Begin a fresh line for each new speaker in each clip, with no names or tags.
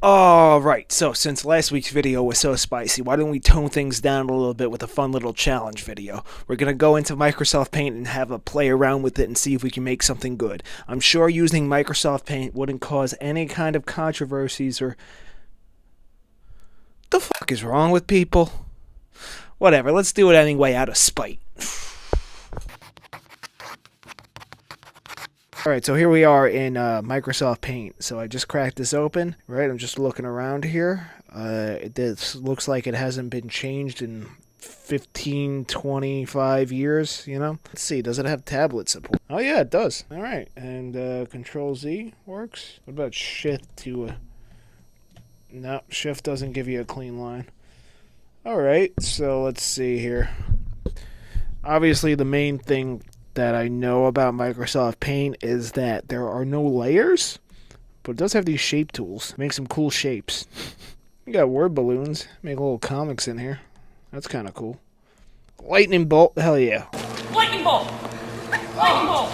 Alright, so since last week's video was so spicy, why don't we tone things down a little bit with a fun little challenge video. We're going to go into Microsoft Paint and have a play around with it and see if we can make something good. I'm sure using Microsoft Paint wouldn't cause any kind of controversies or... The fuck is wrong with people? Whatever, let's do it anyway out of spite. Alright, so here we are in Microsoft Paint. So I just cracked this open, right? I'm just looking around here. This looks like it hasn't been changed in 15, 25 years, you know? Let's see, does it have tablet support? Oh yeah, it does. Alright, and Control Z works. What about Shift to... No, Shift doesn't give you a clean line. Alright, so let's see here. Obviously the main thing that I know about Microsoft Paint is that there are no layers, but it does have these shape tools. Make some cool shapes. You got word balloons. Make little comics in here. That's kind of cool. Lightning bolt. Hell yeah.
Lightning bolt. Lightning bolt.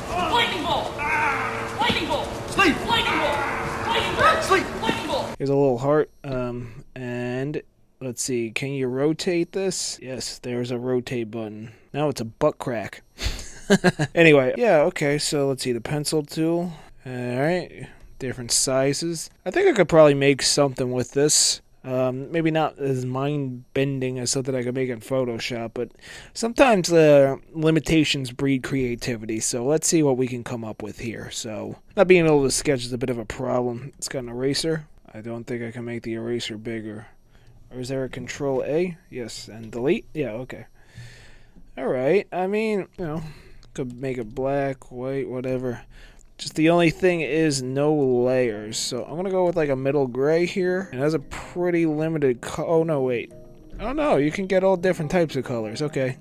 Lightning bolt. Lightning bolt. Sleep. Lightning bolt. Lightning bolt. Sleep. Lightning bolt.
Here's a little heart. And let's see. Can you rotate this? Yes, there's a rotate button. Now it's a butt crack. Anyway, yeah, okay, so let's see, the pencil tool. Alright, different sizes. I think I could probably make something with this. Maybe not as mind-bending as something I could make in Photoshop, but sometimes limitations breed creativity, so let's see what we can come up with here. So, not being able to sketch is a bit of a problem. It's got an eraser. I don't think I can make the eraser bigger. Or is there a Control A? Yes, and delete? Yeah, okay. Alright, I mean, you know, could make it black, white, whatever. Just the only thing is no layers. So I'm going to go with like a middle gray here. It has a pretty limited oh no, wait. Oh no, you can get all different types of colors. Okay.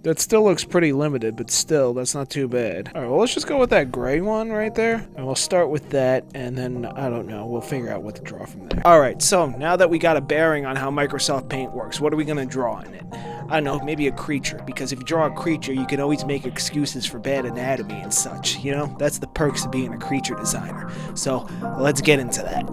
That still looks pretty limited, but still, that's not too bad. Alright, well, let's just go with that gray one right there. And we'll start with that, and then, I don't know, we'll figure out what to draw from there. Alright, so now that we got a bearing on how Microsoft Paint works, what are we going to draw in it? I don't know, maybe a creature, because if you draw a creature, you can always make excuses for bad anatomy and such, you know? That's the perks of being a creature designer. So, let's get into that.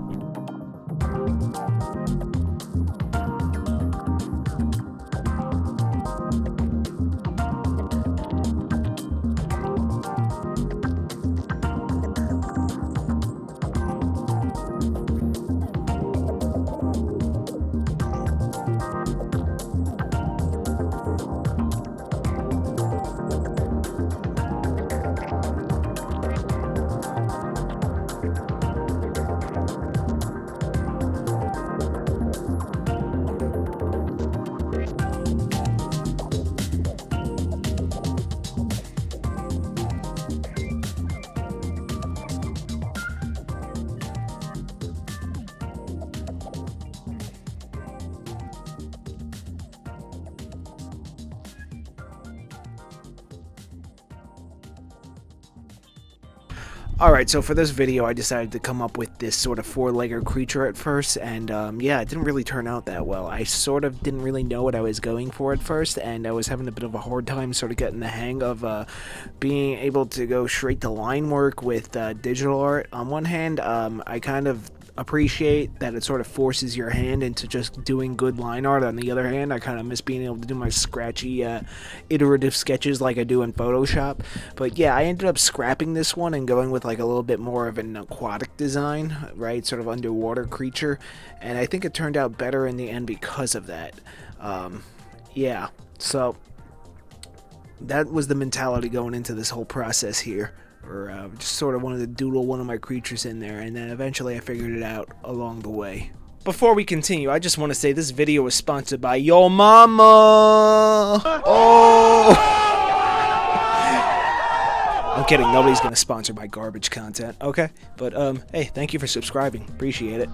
Alright, so for this video I decided to come up with this sort of four-legged creature at first, and yeah, it didn't really turn out that well. I sort of didn't really know what I was going for at first, and I was having a bit of a hard time sort of getting the hang of being able to go straight to line work with digital art. On one hand, I kind of appreciate that it sort of forces your hand into just doing good line art. On the other hand, I kind of miss being able to do my scratchy iterative sketches like I do in Photoshop. But yeah, I ended up scrapping this one and going with like a little bit more of an aquatic design, right, sort of underwater creature, and I think it turned out better in the end because of that. Yeah, so that was the mentality going into this whole process here. Or just sort of wanted to doodle one of my creatures in there, and then eventually I figured it out along the way. Before we continue, I just want to say this video is sponsored by Yo Mama! Oh! I'm kidding, nobody's gonna sponsor my garbage content, okay? But, hey, thank you for subscribing. Appreciate it.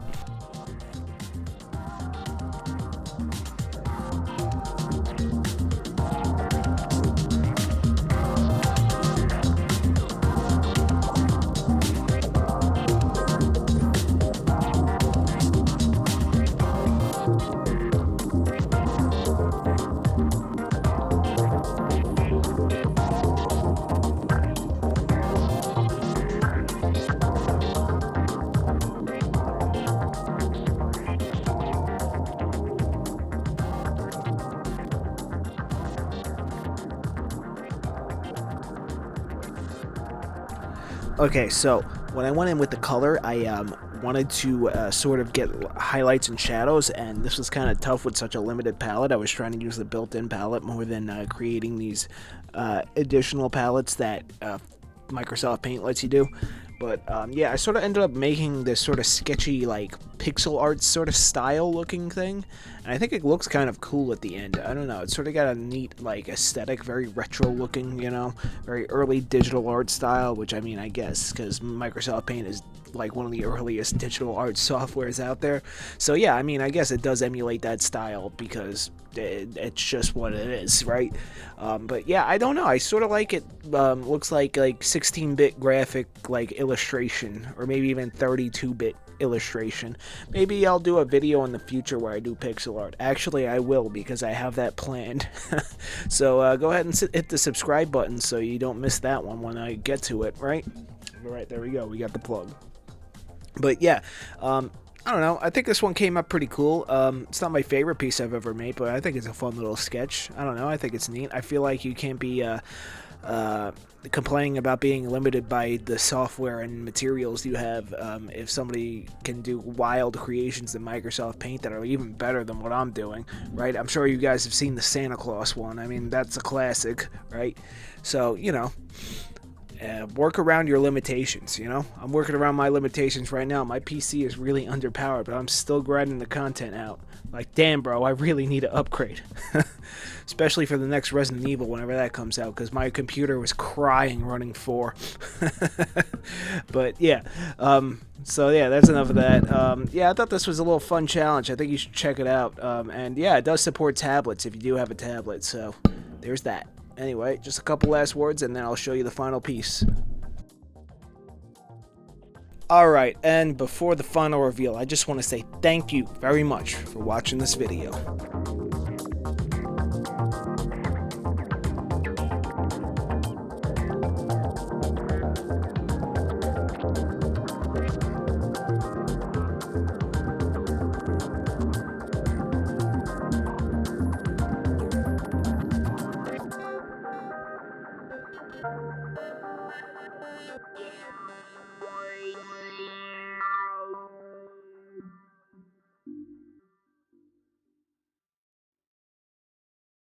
Okay, so when I went in with the color, I wanted to sort of get highlights and shadows, and this was kind of tough with such a limited palette. I was trying to use the built-in palette more than creating these additional palettes that Microsoft Paint lets you do. But yeah, I sort of ended up making this sort of sketchy, like pixel art sort of style looking thing, and I think it looks kind of cool at the end. I don't know, it's sort of got a neat like aesthetic, very retro looking, you know, very early digital art style. Which I mean, I guess because Microsoft Paint is like one of the earliest digital art softwares out there. So yeah, I mean, I guess it does emulate that style because it's just what it is, right? But yeah, I don't know. I sort of like it. Looks like 16-bit graphic like illustration, or maybe even 32-bit illustration. Maybe I'll do a video in the future where I do pixel art. Actually, I will, because I have that planned. So go ahead and hit the subscribe button so you don't miss that one when I get to it, right? All right, there we go. We got the plug. But yeah, I don't know. I think this one came up pretty cool. It's not my favorite piece I've ever made, but I think it's a fun little sketch. I don't know. I think it's neat. I feel like you can't be complaining about being limited by the software and materials you have if somebody can do wild creations in Microsoft Paint that are even better than what I'm doing, right? I'm sure you guys have seen the Santa Claus one. I mean, that's a classic, right? So, you know, work around your limitations, you know? I'm working around my limitations right now. My PC is really underpowered, but I'm still grinding the content out. Like, damn, bro, I really need to upgrade. Especially for the next Resident Evil, whenever that comes out, because my computer was crying running 4. But, yeah. So, yeah, that's enough of that. Yeah, I thought this was a little fun challenge. I think you should check it out. And, yeah, it does support tablets if you do have a tablet, so there's that. Anyway, just a couple last words, and then I'll show you the final piece. Alright, and before the final reveal, I just want to say thank you very much for watching this video.